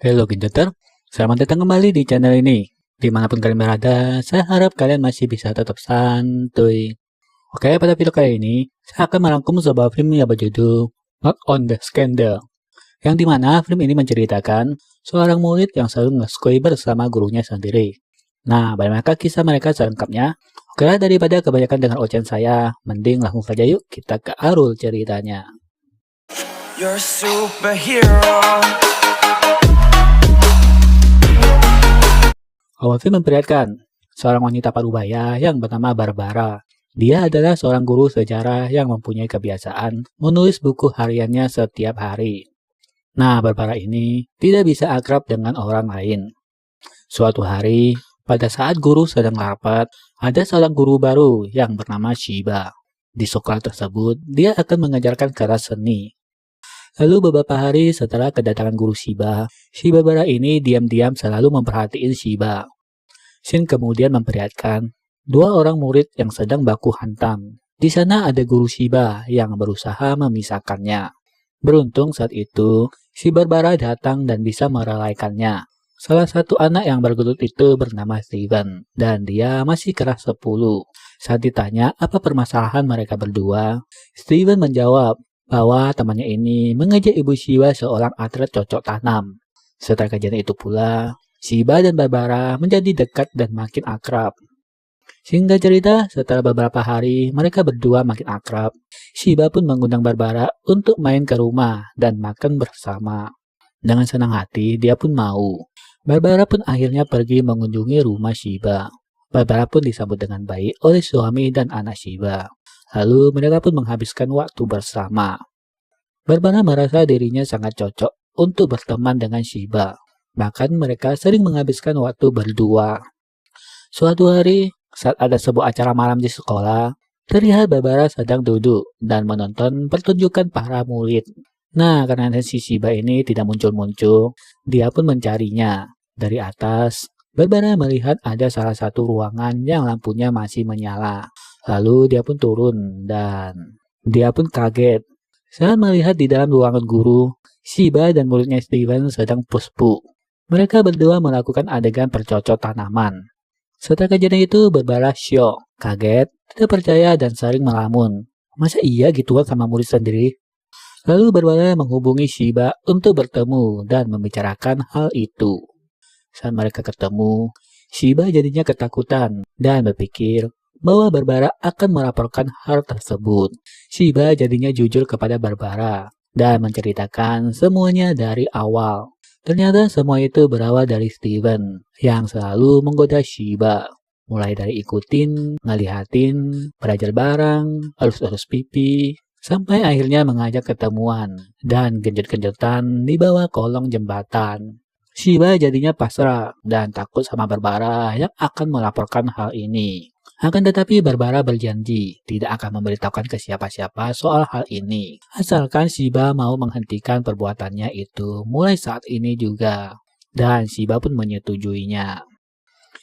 Halo Genjoter, selamat datang kembali di channel ini. Dimanapun kalian berada, saya harap kalian masih bisa tetap santuy. Oke, pada video kali ini, saya akan merangkum sebuah film yang berjudul Not on the Scandal, yang dimana film ini menceritakan seorang murid yang selalu ngeskoi bersama gurunya sendiri. Nah, bagaimana kisah mereka selengkapnya? Oke, daripada kebanyakan dengan ocehan saya, mending langsung saja yuk kita ke alur ceritanya. You're a superhero. Awal film memperlihatkan seorang wanita parubaya yang bernama Barbara. Dia adalah seorang guru sejarah yang mempunyai kebiasaan menulis buku hariannya setiap hari. Nah, Barbara ini tidak bisa akrab dengan orang lain. Suatu hari, pada saat guru sedang rapat, ada seorang guru baru yang bernama Shiba. Di sekolah tersebut, dia akan mengajarkan kelas seni. Lalu beberapa hari setelah kedatangan guru Shiba, si Barbara ini diam-diam selalu memperhatiin Shiba. Scene kemudian memperlihatkan dua orang murid yang sedang baku hantam. Di sana ada guru Shiba yang berusaha memisahkannya. Beruntung saat itu, si Barbara datang dan bisa merelaikannya. Salah satu anak yang bergelut itu bernama Steven, dan dia masih kelas 10. Saat ditanya apa permasalahan mereka berdua, Steven menjawab bahwa temannya ini mengejek ibu Shiba seorang atlet cocok tanam. Setelah kejadian itu pula, Shiba dan Barbara menjadi dekat dan makin akrab. Singkat cerita, setelah beberapa hari mereka berdua makin akrab, Shiba pun mengundang Barbara untuk main ke rumah dan makan bersama. Dengan senang hati, dia pun mau. Barbara pun akhirnya pergi mengunjungi rumah Shiba. Barbara pun disambut dengan baik oleh suami dan anak Shiba. Lalu mereka pun menghabiskan waktu bersama. Barbara merasa dirinya sangat cocok untuk berteman dengan Shiba. Bahkan mereka sering menghabiskan waktu berdua. Suatu hari, saat ada sebuah acara malam di sekolah, terlihat Barbara sedang duduk dan menonton pertunjukan para murid. Nah, karena si Shiba ini tidak muncul-muncul, dia pun mencarinya. Dari atas, Barbara melihat ada salah satu ruangan yang lampunya masih menyala. Lalu dia pun turun dan dia pun kaget saat melihat di dalam ruangan guru, Shiba dan muridnya Steven sedang puspu. Mereka berdua melakukan adegan percocok tanaman. Setelah kejadian itu, Barbara syok, kaget, tidak percaya dan saling melamun. Masa iya gituan sama murid sendiri? Lalu Barbara menghubungi Shiba untuk bertemu dan membicarakan hal itu. Saat mereka ketemu, Shiba jadinya ketakutan dan berpikir bahwa Barbara akan melaporkan hal tersebut. Shiba jadinya jujur kepada Barbara dan menceritakan semuanya dari awal. Ternyata semua itu berawal dari Steven yang selalu menggoda Shiba. Mulai dari ikutin, ngelihatin, belajar bareng, elus-elus pipi, sampai akhirnya mengajak ketemuan dan genjot-genjotan di bawah kolong jembatan. Shiba jadinya pasrah dan takut sama Barbara yang akan melaporkan hal ini. Akan tetapi Barbara berjanji tidak akan memberitahukan ke siapa-siapa soal hal ini, asalkan Shiba mau menghentikan perbuatannya itu mulai saat ini juga. Dan Shiba pun menyetujuinya.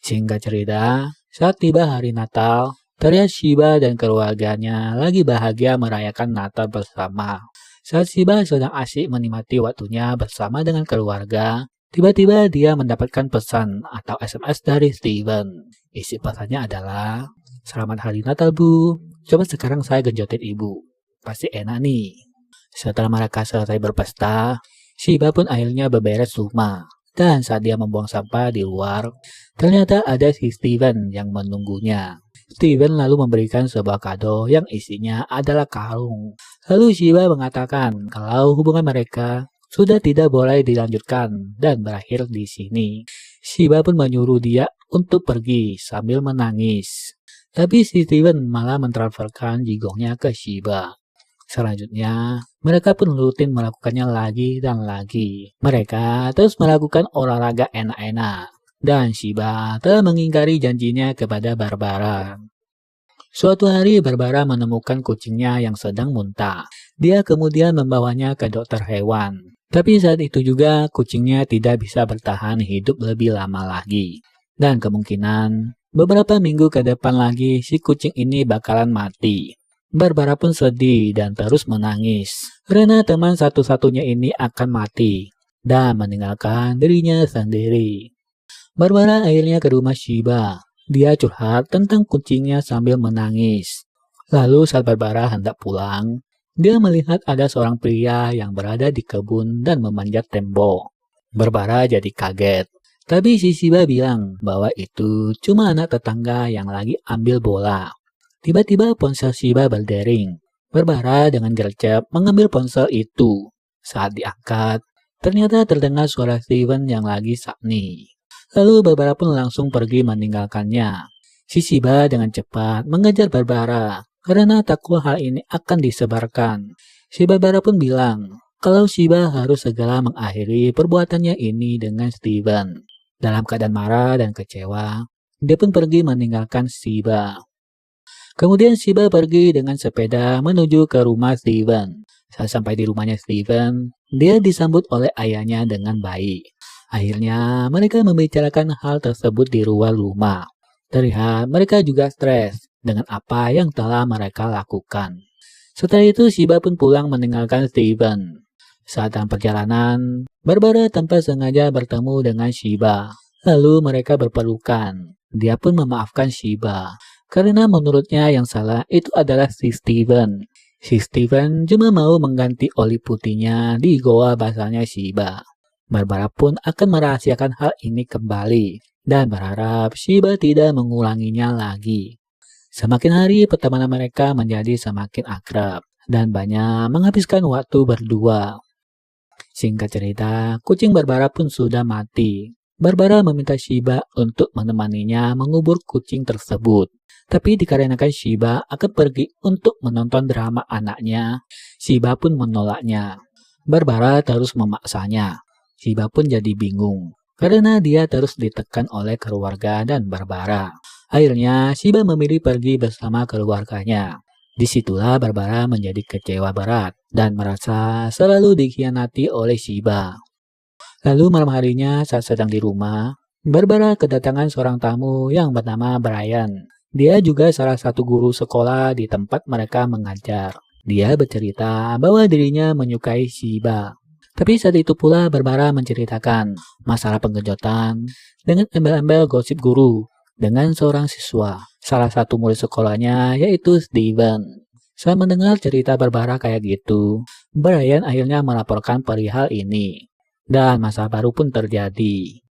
Singkat cerita, saat tiba hari Natal, terlihat Shiba dan keluarganya lagi bahagia merayakan Natal bersama. Saat Shiba sedang asyik menikmati waktunya bersama dengan keluarga, tiba-tiba dia mendapatkan pesan atau SMS dari Steven. Isi pesannya adalah, "Selamat Hari Natal, Bu. Coba sekarang saya genjotin Ibu. Pasti enak nih." Setelah mereka selesai berpesta, Shiba pun akhirnya beberes rumah. Dan saat dia membuang sampah di luar, ternyata ada si Steven yang menunggunya. Steven lalu memberikan sebuah kado yang isinya adalah kalung. Lalu Shiba mengatakan kalau hubungan mereka sudah tidak boleh dilanjutkan dan berakhir di sini. Shiba pun menyuruh dia untuk pergi sambil menangis. Tapi si Steven malah mentransferkan jigongnya ke Shiba. Selanjutnya, mereka pun rutin melakukannya lagi dan lagi. Mereka terus melakukan olahraga enak-enak. Dan Shiba telah mengingkari janjinya kepada Barbara. Suatu hari Barbara menemukan kucingnya yang sedang muntah. Dia kemudian membawanya ke dokter hewan. Tapi saat itu juga kucingnya tidak bisa bertahan hidup lebih lama lagi. Dan kemungkinan beberapa minggu ke depan lagi si kucing ini bakalan mati. Barbara pun sedih dan terus menangis. Karena teman satu-satunya ini akan mati. dan meninggalkan dirinya sendiri. Barbara akhirnya ke rumah Shiba. Dia curhat tentang kucingnya sambil menangis. Lalu saat Barbara hendak pulang, dia melihat ada seorang pria yang berada di kebun dan memanjat tembok. Barbara jadi kaget. Tapi si Shiba bilang bahwa itu cuma anak tetangga yang lagi ambil bola. Tiba-tiba ponsel Shiba berdering. Barbara dengan gercep mengambil ponsel itu. Saat diangkat, ternyata terdengar suara Steven yang lagi sakni. Lalu Barbara pun langsung pergi meninggalkannya. Si Shiba dengan cepat mengejar Barbara karena takut hal ini akan disebarkan. Si Barbara pun bilang kalau Shiba harus segera mengakhiri perbuatannya ini dengan Steven. Dalam keadaan marah dan kecewa, dia pun pergi meninggalkan Shiba. Kemudian Shiba pergi dengan sepeda menuju ke rumah Steven. Saat sampai di rumahnya Steven, dia disambut oleh ayahnya dengan baik. Akhirnya mereka membicarakan hal tersebut di luar rumah. Terlihat mereka juga stres dengan apa yang telah mereka lakukan. Setelah itu Shiba pun pulang meninggalkan Steven. Saat dalam perjalanan, Barbara tanpa sengaja bertemu dengan Shiba. Lalu mereka berpelukan. Dia pun memaafkan Shiba. Karena menurutnya yang salah itu adalah si Steven. Si Steven cuma mau mengganti oli putihnya di goa basahnya Shiba. Barbara pun akan merahasiakan hal ini kembali dan berharap Shiba tidak mengulanginya lagi. Semakin hari pertemanan mereka menjadi semakin akrab dan banyak menghabiskan waktu berdua. Singkat cerita, kucing Barbara pun sudah mati. Barbara meminta Shiba untuk menemaninya mengubur kucing tersebut. Tapi dikarenakan Shiba akan pergi untuk menonton drama anaknya, Shiba pun menolaknya. Barbara terus memaksanya. Shiba pun jadi bingung karena dia terus ditekan oleh keluarga dan Barbara. Akhirnya Shiba memilih pergi bersama keluarganya. Disitulah Barbara menjadi kecewa berat dan merasa selalu dikhianati oleh Shiba. Lalu malam harinya saat sedang di rumah, Barbara kedatangan seorang tamu yang bernama Brian. Dia juga salah satu guru sekolah di tempat mereka mengajar. Dia bercerita bahwa dirinya menyukai Shiba. Tapi saat itu pula Barbara menceritakan masalah penggenjotan dengan embel-embel gosip guru dengan seorang siswa. Salah satu murid sekolahnya yaitu Steven. Saat mendengar cerita Barbara kayak gitu, Brian akhirnya melaporkan perihal ini. Dan masalah baru pun terjadi.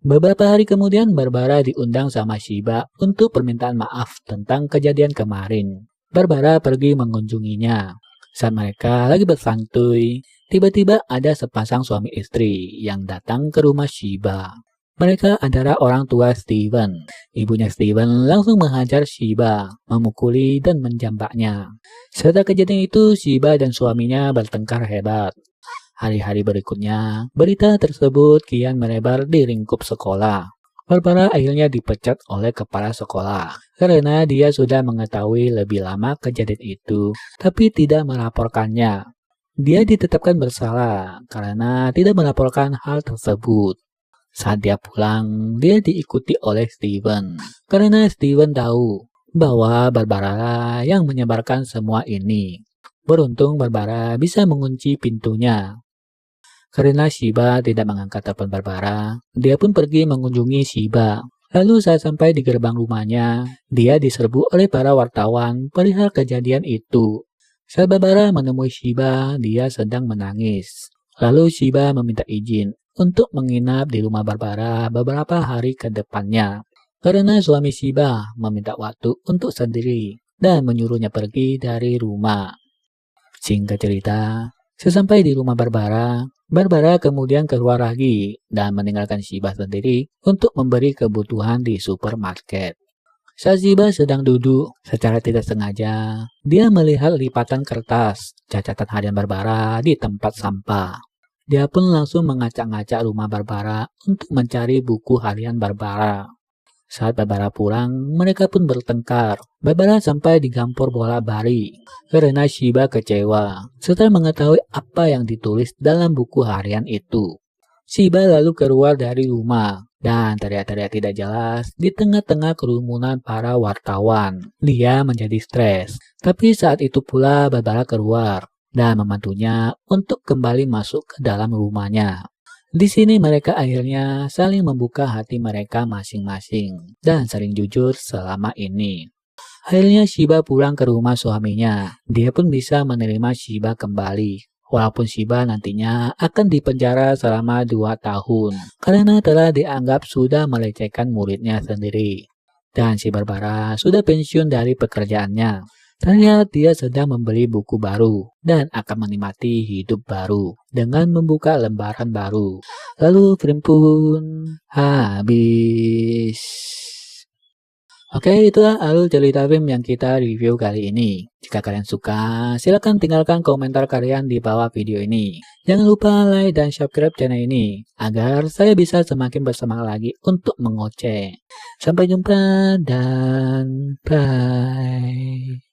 Beberapa hari kemudian Barbara diundang sama Shiba untuk permintaan maaf tentang kejadian kemarin. Barbara pergi mengunjunginya. Saat mereka lagi bersantuy, tiba-tiba ada sepasang suami istri yang datang ke rumah Shiba. Mereka adalah orang tua Steven. Ibunya Steven langsung menghajar Shiba, memukuli dan menjambaknya. Setelah kejadian itu, Shiba dan suaminya bertengkar hebat. Hari-hari berikutnya, berita tersebut kian melebar di lingkup sekolah. Barbara akhirnya dipecat oleh kepala sekolah karena dia sudah mengetahui lebih lama kejadian itu, tapi tidak melaporkannya. Dia ditetapkan bersalah karena tidak melaporkan hal tersebut. Saat dia pulang, dia diikuti oleh Steven karena Steven tahu bahwa Barbara yang menyebarkan semua ini. Beruntung Barbara bisa mengunci pintunya. Karena Shiba tidak mengangkat telepon Barbara, dia pun pergi mengunjungi Shiba. Lalu saat sampai di gerbang rumahnya, dia diserbu oleh para wartawan perihal kejadian itu. Saat Barbara menemui Shiba, dia sedang menangis. Lalu Shiba meminta izin untuk menginap di rumah Barbara beberapa hari ke depannya. Karena suami Shiba meminta waktu untuk sendiri dan menyuruhnya pergi dari rumah. Singkat cerita, sesampai di rumah Barbara, Barbara kemudian keluar lagi dan meninggalkan Shiba sendiri untuk memberi kebutuhan di supermarket. Saat Shiba sedang duduk, secara tidak sengaja, dia melihat lipatan kertas catatan harian Barbara di tempat sampah. Dia pun langsung mengacak-ngacak rumah Barbara untuk mencari buku harian Barbara. Saat Barbara pulang, mereka pun bertengkar. Barbara sampai digampor bola bari karena Shiba kecewa setelah mengetahui apa yang ditulis dalam buku harian itu. Shiba lalu keluar dari rumah dan teriak-teriak tidak jelas di tengah-tengah kerumunan para wartawan. Dia menjadi stres. Tapi saat itu pula Barbara keluar. dan membantunya untuk kembali masuk ke dalam rumahnya. Di sini mereka akhirnya saling membuka hati mereka masing-masing dan saling jujur selama ini. Akhirnya Shiba pulang ke rumah suaminya. Dia pun bisa menerima Shiba kembali. Walaupun Shiba nantinya akan dipenjara selama 2 tahun karena telah dianggap sudah melecehkan muridnya sendiri. Dan si Barbara sudah pensiun dari pekerjaannya. Terlihat dia sedang membeli buku baru dan akan menikmati hidup baru dengan membuka lembaran baru. Lalu film pun habis. Oke, itulah alur cerita film yang kita review kali ini. Jika kalian suka, silahkan tinggalkan komentar kalian di bawah video ini. Jangan lupa like dan subscribe channel ini, agar saya bisa semakin bersemangat lagi untuk mengoceh. Sampai jumpa dan bye.